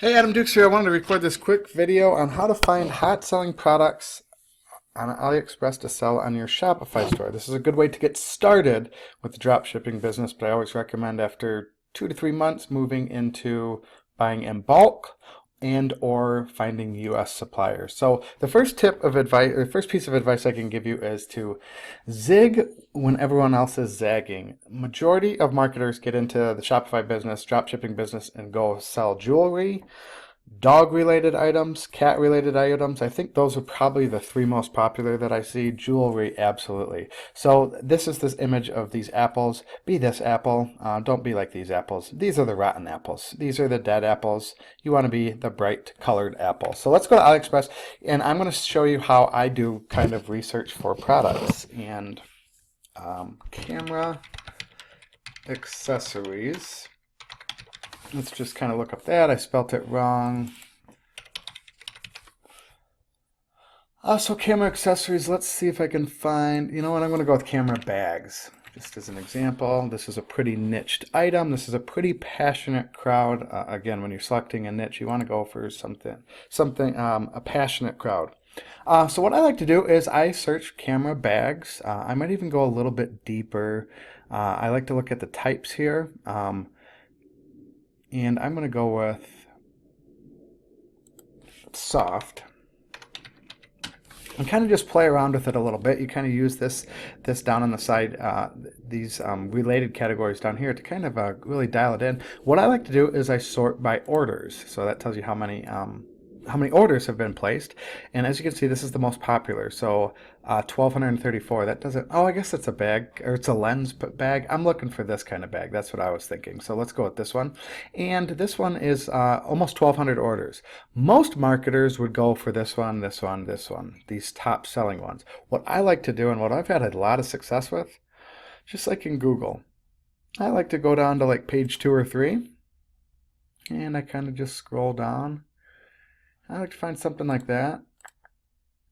Hey, Adam Dukes here. I wanted to record this quick video on how to find hot selling products on AliExpress to sell on your Shopify store. This is a good way to get started with the drop shipping business, but I always recommend after 2 to 3 months moving into buying in bulk and or finding US suppliers. So the first tip of advice, or first piece of advice I can give you is to zig when everyone else is zagging. Majority of marketers get into the Shopify business, drop shipping business, and go sell jewelry, dog related items, cat related items. I think those are probably the three most popular that I see. Jewelry, absolutely. So this is this image of these apples. Be this apple. Don't be like these apples. These are the rotten apples. These are the dead apples. You want to be the bright colored apple. So let's go to AliExpress, and I'm going to show you how I do kind of research for products. And camera accessories. Let's just kind of look up that. I spelt it wrong. So camera accessories, let's see if I can find, you know what, I'm going to go with camera bags. Just as an example, this is a pretty niched item. This is a pretty passionate crowd. Again, when you're selecting a niche, you want to go for a passionate crowd. So what I like to do is I search camera bags. I might even go a little bit deeper. I like to look at the types here. And I'm going to go with soft and kind of just play around with it a little bit. You kind of use this down on the side, these related categories down here to kind of really dial it in. What I like to do is I sort by orders. So that tells you how many orders have been placed. And as you can see, this is the most popular. So 1,234. That doesn't, oh, I guess that's a bag, or it's a lens bag. I'm looking for this kind of bag. That's what I was thinking. So let's go with this one. And this one is almost 1,200 orders. Most marketers would go for this one, this one, this one, these top selling ones. What I like to do, and what I've had a lot of success with, just like in Google, I like to go down to like page 2 or 3, and I kind of just scroll down. I like to find something like that.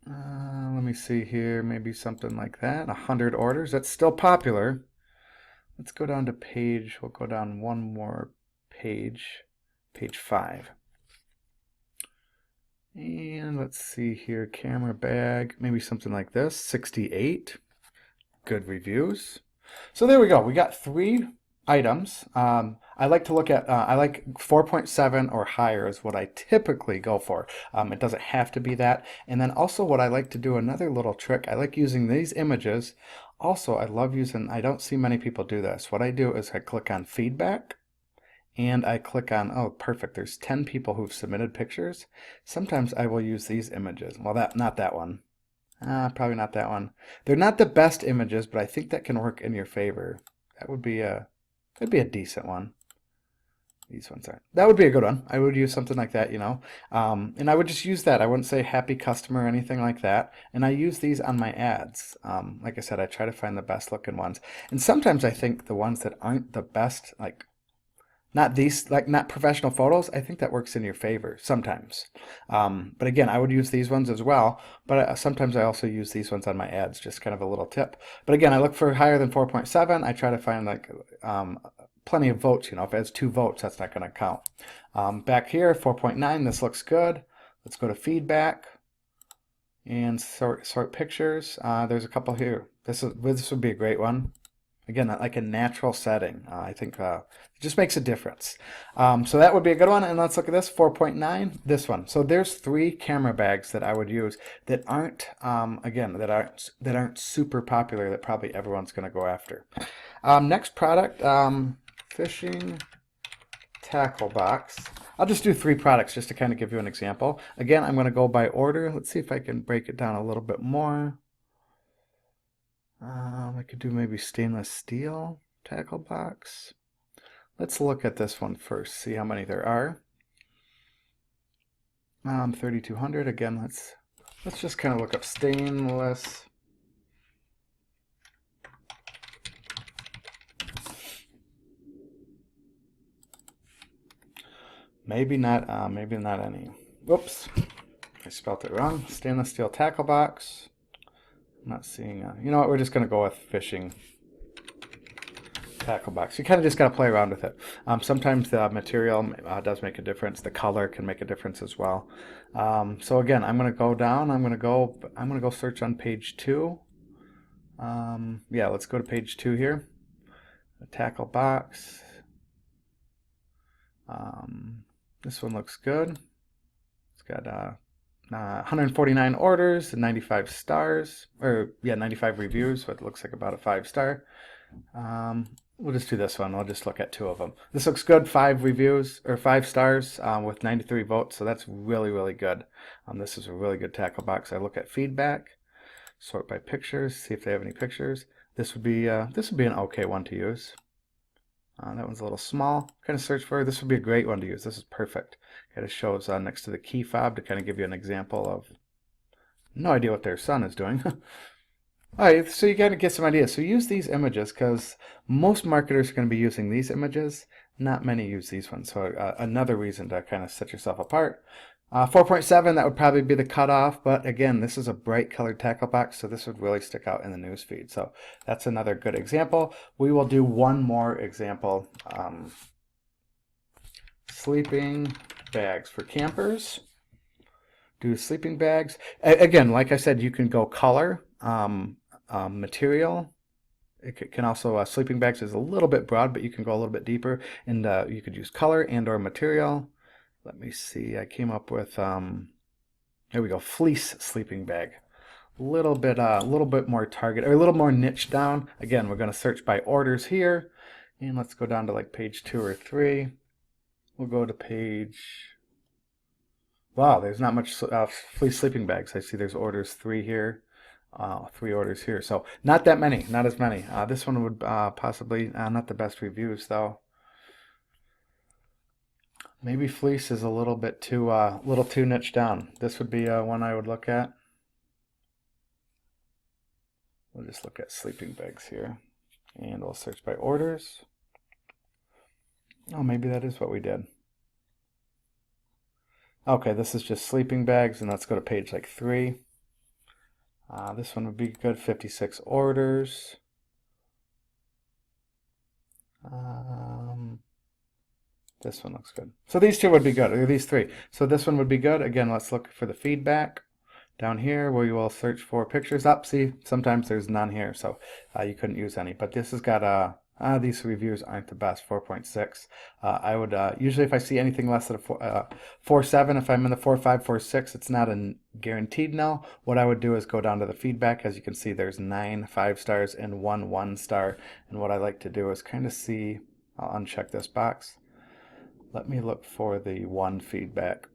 Let me see here, maybe something like that. 100 orders. That's still popular. Let's go down to we'll go down one more page 5. And let's see here, camera bag, maybe something like this, 68. Good reviews. So there we go. We got 3 items. I like to look at, I like 4.7 or higher is what I typically go for. It doesn't have to be that. And then also what I like to do, another little trick, I like using these images. Also, I love using, I don't see many people do this. What I do is I click on feedback and I click on, oh, perfect. There's 10 people who've submitted pictures. Sometimes I will use these images. Well, not that one. Probably not that one. They're not the best images, but I think that can work in your favor. That would be could be a decent one. These ones aren't. That would be a good one. I would use something like that, you know. And I would just use that. I wouldn't say happy customer or anything like that. And I use these on my ads. Like I said, I try to find the best looking ones. And sometimes I think the ones that aren't the best, like not professional photos, I think that works in your favor sometimes. But again, I would use these ones as well. But sometimes I also use these ones on my ads, just kind of a little tip. But again, I look for higher than 4.7. I try to find like plenty of votes. You know, if it has 2 votes, that's not going to count. Back here, 4.9. This looks good. Let's go to feedback and sort pictures. There's a couple here. This would be a great one. Again, like a natural setting. I think it just makes a difference. So that would be a good one. And let's look at this, 4.9, this one. So there's 3 camera bags that I would use that aren't, again, that aren't super popular, that probably everyone's going to go after. Next product, fishing tackle box. I'll just do 3 products just to kind of give you an example. Again, I'm going to go by order. Let's see if I can break it down a little bit more. I could do maybe stainless steel tackle box. Let's look at this one first, see how many there are. 3,200. Again, let's just kind of look up stainless. Maybe not any. Whoops, I spelled it wrong. Stainless steel tackle box. I'm not seeing, you know what, we're just going to go with fishing tackle box. You kind of just got to play around with it. Sometimes the material does make a difference. The color can make a difference as well. So again, I'm going to go down. I'm going to go search on page 2. Yeah, let's go to page 2 here. The tackle box. This one looks good. It's got 149 orders and 95 stars, or yeah, 95 reviews, so it looks like about a 5-star. We'll just do this one. We'll just look at 2 of them. This looks good. 5 reviews, or 5 stars with 93 votes, so that's really, really good. This is a really good tackle box. I look at feedback, sort by pictures, see if they have any pictures. This would be an okay one to use. That one's a little small. Kind of search for. This would be a great one to use. This is perfect. Kind of shows next to the key fob to kind of give you an example of. No idea what their son is doing. All right, so you got to get some ideas. So use these images because most marketers are going to be using these images. Not many use these ones. So another reason to kind of set yourself apart. 4.7, that would probably be the cutoff, but again, this is a bright colored tackle box, so this would really stick out in the news feed. So that's another good example. We will do one more example. Sleeping bags for campers. Do sleeping bags. Again, like I said, you can go color, material. It can also, sleeping bags is a little bit broad, but you can go a little bit deeper, and you could use color and or material. Let me see, I came up with, here we go, fleece sleeping bag. A little bit more target, or a little more niche down. Again, we're going to search by orders here. And let's go down to like page 2 or 3. We'll go to page, wow, there's not much fleece sleeping bags. I see there's orders 3 here. 3 orders here. So not that many, not as many. This one would possibly, not the best reviews though. Maybe fleece is a little too niche down. This would be one I would look at. We'll just look at sleeping bags here, and we'll search by orders. Oh, maybe that is what we did. Okay, this is just sleeping bags, and let's go to page like 3. This one would be good. 56 orders. This one looks good. So these 2 would be good, or these 3. So this one would be good. Again, let's look for the feedback down here where you will search for pictures. Up, see, sometimes there's none here, so you couldn't use any. But this has got these reviews aren't the best. 4.6. I would usually, if I see anything less than a 4.7, if I'm in the 4.5, 4.6, it's not a guaranteed no. What I would do is go down to the feedback. As you can see, there's 9 5-stars and 1 1-star. And what I like to do is kind of see. I'll uncheck this box. Let me look for the 1 feedback.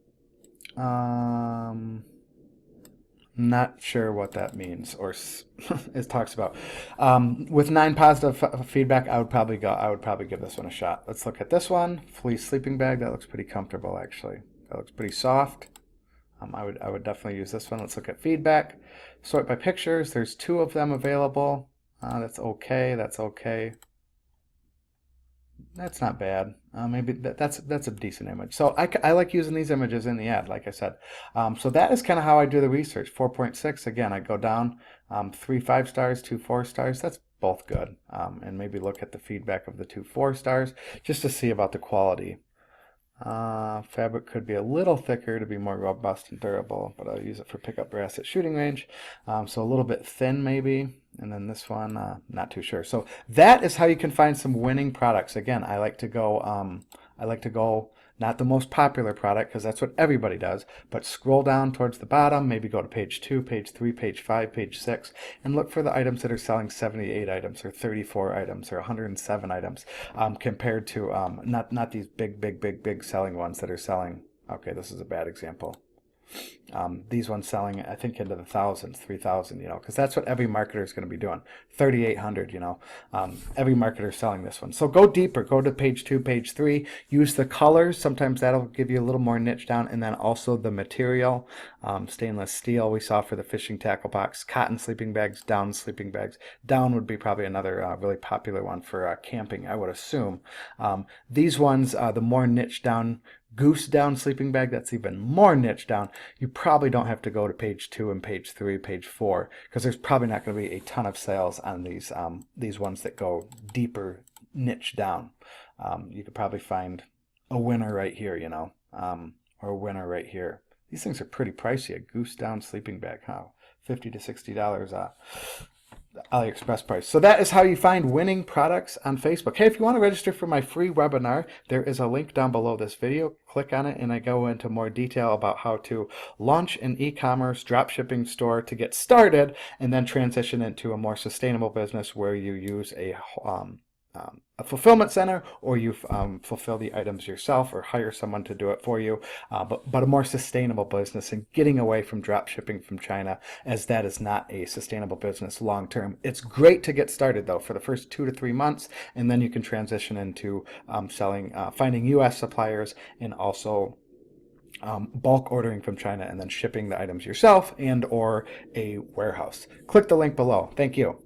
Not sure what that means or it talks about. With 9 positive feedback, I would probably give this one a shot. Let's look at this one. Fleece sleeping bag. That looks pretty comfortable actually. That looks pretty soft. I would definitely use this one. Let's look at feedback. Sort by pictures. There's 2 of them available. That's okay. That's okay. That's not bad. Maybe that's a decent image. So I like using these images in the ad, like I said. So that is kind of how I do the research. 4.6, again, I go down 3 5-stars, 2 4-stars. That's both good. And maybe look at the feedback of the 2 4-stars just to see about the quality. Fabric could be a little thicker to be more robust and durable, but I'll use it for pickup brass at shooting range. So a little bit thin maybe. And then this one, not too sure. So that is how you can find some winning products. Again, I like to go not the most popular product because that's what everybody does, but scroll down towards the bottom, maybe go to page 2, page 3, page 5, page 6, and look for the items that are selling 78 items or 34 items or 107 items compared to not these big selling ones that are selling. Okay, this is a bad example. These ones selling, I think, into the thousands, 3,000, because that's what every marketer is going to be doing. 3,800, every marketer is selling this one. So go deeper, go to page 2, page 3, use the colors. Sometimes that'll give you a little more niche down, and then also the material. Stainless steel we saw for the fishing tackle box, cotton sleeping bags, down sleeping bags. Down would be probably another really popular one for camping, I would assume. These ones, the more niche down, goose down sleeping bag, that's even more niche down. You probably don't have to go to page 2 and page 3, page 4, because there's probably not going to be a ton of sales on these ones that go deeper niche down. You could probably find a winner right here, or a winner right here. These things are pretty pricey. A goose down sleeping bag, huh? $50 to $60 AliExpress price. So that is how you find winning products on Facebook. Hey, if you want to register for my free webinar, there is a link down below this video. Click on it and I go into more detail about how to launch an e-commerce dropshipping store to get started and then transition into a more sustainable business where you use a fulfillment center, or you fulfill the items yourself or hire someone to do it for you, but a more sustainable business, and getting away from drop shipping from China, as that is not a sustainable business long term. It's great to get started though for the first 2 to 3 months, and then you can transition into finding US suppliers, and also bulk ordering from China and then shipping the items yourself and or a warehouse. Click the link below. Thank you.